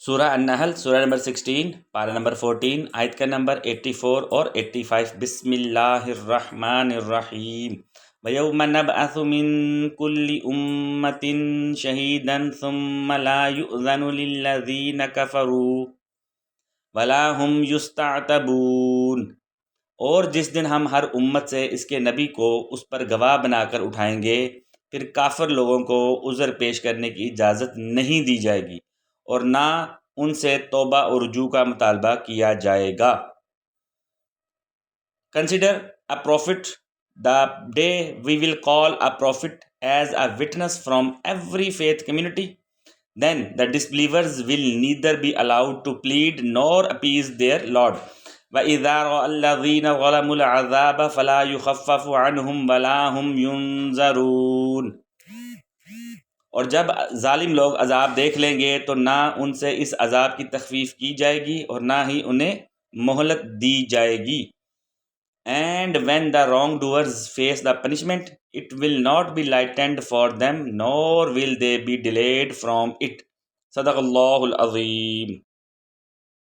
سورہ النحل سورہ نمبر 16 پارہ نمبر 14 آیت کا نمبر 84 اور 85۔ بسم اللہ الرحمن الرحیم۔ وَيَوْمَ نَبْعَثُ مِن كُلِّ أُمَّةٍ شَهِيدًا ثُمَّ لَا يُؤْذَنُ لِلَّذِينَ كَفَرُوا وَلَا هُمْ يُسْتَعْتَبُونَ۔ اور جس دن ہم ہر امت سے اس کے نبی کو اس پر گواہ بنا کر اٹھائیں گے، پھر کافر لوگوں کو عذر پیش کرنے کی اجازت نہیں دی جائے گی اور نہ ان سے توبہ اور رجوع کا مطالبہ کیا جائے گا۔ Consider a prophet the day we will call a prophet as a witness from every faith community. Then the disbelievers will neither be allowed to plead nor appease their Lord. وَإِذَا رَأَى الَّذِينَ ظَلَمُوا الْعَذَابَ فَلَا يُخَفَّفُ عَنْهُمْ وَلَا هُمْ يُنظَرُونَ۔ اور جب ظالم لوگ عذاب دیکھ لیں گے تو نہ ان سے اس عذاب کی تخفیف کی جائے گی اور نہ ہی انہیں مہلت دی جائے گی۔ And when the wrongdoers face the punishment, it will not be lightened for them, nor will they be delayed from it. صدق اللہ العظیم۔